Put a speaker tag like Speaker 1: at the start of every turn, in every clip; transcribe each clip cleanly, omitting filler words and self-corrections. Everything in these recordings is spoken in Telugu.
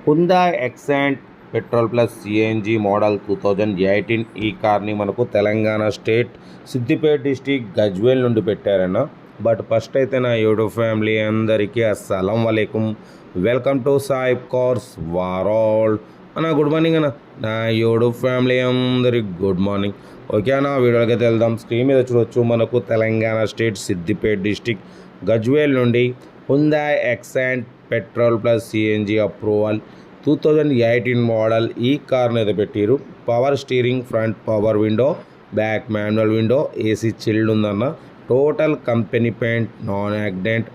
Speaker 1: హుందాయ్ Xcent petrol plus CNG model 2018 ఈ కార్ని మనకు తెలంగాణ స్టేట్ సిద్దిపేట డిస్టిక్ గజ్వేల్ నుండి పెట్టారన్న. బట్ ఫస్ట్ అయితే నా యూట్యూబ్ ఫ్యామిలీ అందరికీ అస్సలం వలైకుం, welcome to Saib cars world అన్న. గుడ్ మార్నింగ్ అన్న. నా యూట్యూబ్ ఫ్యామిలీ అందరికి గుడ్ మార్నింగ్. ఓకే అన్న, వీడియోకి అయితే వెళ్దాం. స్క్రీన్ మీద చూడవచ్చు మనకు తెలంగాణ స్టేట్ సిద్దిపేట డిస్టిక్ గజ్వేల్ నుండి Hyundai Xcent petrol plus CNG approval 2018 model ఈ కార్ని అయితే పెట్టారు. Power steering, front power window, back manual window, AC chilled ఉందన్న. Total company paint, non accident.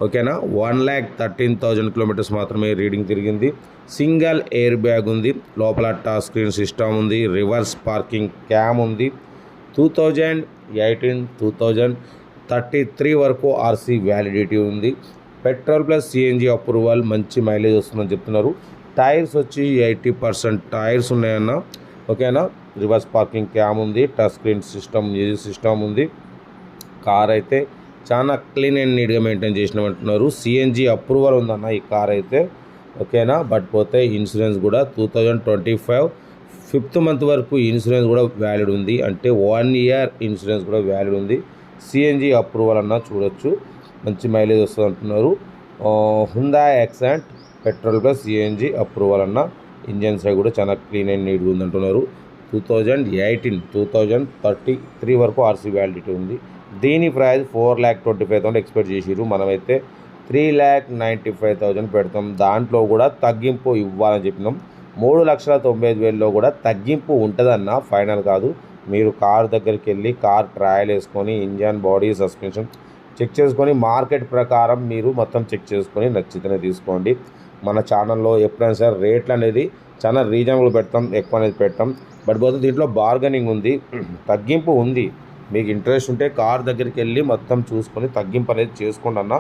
Speaker 1: ఓకేనా, 1,13,000 కిలోమీటర్స్ మాత్రమే రీడింగ్ తిరిగింది. సింగిల్ ఎయిర్ బ్యాగ్ ఉంది, లోపల టచ్ స్క్రీన్ సిస్టమ్ ఉంది, రివర్స్ పార్కింగ్ క్యామ్ ఉంది. 2018 2033 వరకు ఆర్సీ వ్యాలిడిటీ ఉంది. పెట్రోల్ ప్లస్ సిఎన్జి అప్రూవల్, మంచి మైలేజ్ వస్తుందని చెప్తున్నారు. టైర్స్ వచ్చి 80% టైర్స్ ఉన్నాయన్న. ఓకేనా, రివర్స్ పార్కింగ్ క్యామ్ ఉంది, touch screen system, music system ఉంది. కార్ అయితే చాలా క్లీన్ అండ్ నీట్గా మెయింటైన్ చేసినామంటున్నారు. సిఎన్జి అప్రూవల్ ఉందన్న ఈ కార్ అయితే. ఓకేనా, బట్ పోతే ఇన్సూరెన్స్ కూడా 2025 5th మంత్ వరకు ఇన్సూరెన్స్ కూడా వ్యాలిడ్ ఉంది. అంటే 1 ఇయర్ ఇన్సూరెన్స్ కూడా వ్యాలిడ్ ఉంది. సిఎన్జి అప్రూవల్ అన్న చూడొచ్చు, మంచి మైలేజ్ వస్తుంది అంటున్నారు. Hyundai Xcent petrol plus CNG approval అన్న. ఇంజన్ సైడ్ కూడా చాలా క్లీన్ అండ్ నీట్గా ఉంది అంటున్నారు. 2018 2033 వరకు ఆర్సీ వ్యాలిడిటీ ఉంది. దీని ప్రైస్ 4,25,000 ఎక్స్పెక్ట్ చేసిరు. మనమైతే 3,95,000 పెడతాం. దాంట్లో కూడా తగ్గింపు ఇవ్వాలని చెప్పినాం. 3,95,000లో కూడా తగ్గింపు ఉంటుందన్న, ఫైనల్ కాదు. మీరు కార్ దగ్గరికి వెళ్ళి కార్ ట్రయల్ వేసుకొని ఇంజన్, బాడీ, సస్పెన్షన్ చెక్ చేసుకొని మార్కెట్ ప్రకారం మీరు మొత్తం చెక్ చేసుకొని నచ్చితేనే తీసుకోండి. మన ఛానల్లో ఎప్పుడైనా సరే రేట్లు అనేది చాలా రీజనబుల్ పెడతాం, ఎక్కువ అనేది పెట్టాం. బట్ పోతే దీంట్లో బార్గెనింగ్ ఉంది, తగ్గింపు ఉంది. మీకు ఇంట్రెస్ట్ ఉంటే కార్ దగ్గరికి వెళ్ళి మొత్తం చూసుకొని తగ్గింపు అనేది చేసుకోండి అన్న.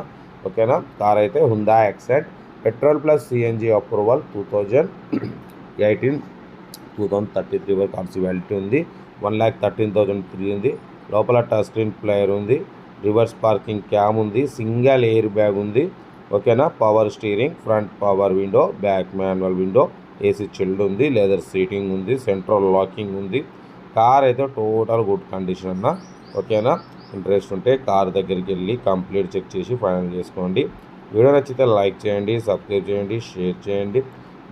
Speaker 1: ఓకేనా, కార్ అయితే Hyundai Xcent petrol plus CNG approval 2018 2033 వరకు ఆర్సీ వ్యాలిడిటీ ఉంది. 1,13,000 తిరిగింది. లోపల టచ్ స్క్రీన్ ప్లేయర్ ఉంది, రివర్స్ పార్కింగ్ క్యామ్ ఉంది, సింగిల్ ఎయిర్ బ్యాగ్ ఉంది. ఓకేనా, power steering, front power window, back manual window, AC chilled ఉంది, లెదర్ సీటింగ్ ఉంది, సెంట్రల్ లాకింగ్ ఉంది. కార్ అయితే టోటల్ గుడ్ కండిషన్ అన్న. ఓకేనా, ఇంట్రెస్ట్ ఉంటే కార్ దగ్గరికి వెళ్ళి కంప్లీట్ చెక్ చేసి ఫైనల్ చేసుకోండి. వీడియో నచ్చితే లైక్ చేయండి, సబ్స్క్రైబ్ చేయండి, షేర్ చేయండి.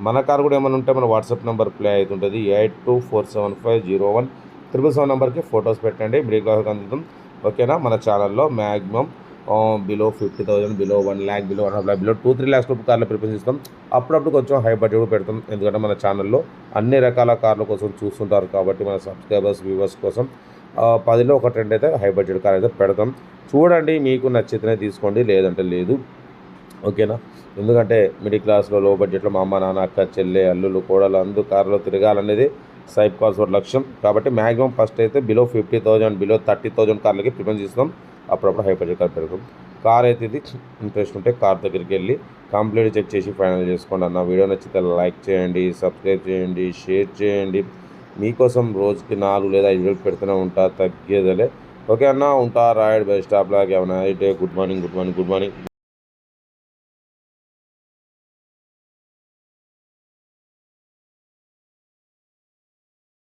Speaker 1: మన కార్ కూడా ఏమైనా ఉంటే మన వాట్సాప్ నెంబర్ ప్లే అవుతుంటుంది. 8247501777 నెంబర్కి ఫొటోస్ పెట్టండి, బ్రేక్ అందుతాం. ఓకేనా, మన ఛానల్లో maximum below 50,000, below 1 lakh, below 1.5 lakh, below 2-3 lakhs రూపాయల కార్లు ప్రిఫరెన్స్ ఇస్తాం. అప్పుడప్పుడు కొంచెం హై బడ్జెట్ కూడా పెడతాం. ఎందుకంటే మన ఛానల్లో అన్ని రకాల కార్ల కోసం చూస్తుంటారు కాబట్టి మన సబ్స్క్రైబర్స్, వ్యూవర్స్ కోసం 10లో 1-2 అయితే హై బడ్జెట్ కార్ అయితే పెడతాం. చూడండి, మీకు నచ్చితేనే తీసుకోండి, లేదంటే లేదు. ఓకేనా, ఎందుకంటే మిడిల్ క్లాస్లో, లో బడ్జెట్లో మా అమ్మ, నాన్న, అక్క, చెల్లె, అల్లులు, కోడలు అందరూ కార్లో తిరగాలనేది సైబ్ కార్స్ లక్ష్యం. కాబట్టి మ్యాక్సిమం ఫస్ట్ అయితే బిలో 50,000, బిలో 30,000 కార్లకి ప్రిఫరెన్స్ ఇస్తాం. అప్పుడప్పుడు హై బడ్జెట్ కార్ పెడతాం. కార్ అయితే ఇది ఇంట్రెస్ట్ ఉంటే కార్ దగ్గరికి వెళ్ళి కంప్లీట్ చెక్ చేసి ఫైనల్ చేసుకోండి అన్న. వీడియో నచ్చితే లైక్ చేయండి, సబ్స్క్రైబ్ చేయండి, షేర్ చేయండి. మీకోసం రోజుకి 4 లేదా 5 వీడియోలు పెడుతూనే ఉంటా, తగ్గేదలే. ఓకే అన్న, ఉంటా. రాయడ్ బై స్టాప్ లాగా ఏమైనా అయితే గుడ్ మార్నింగ్.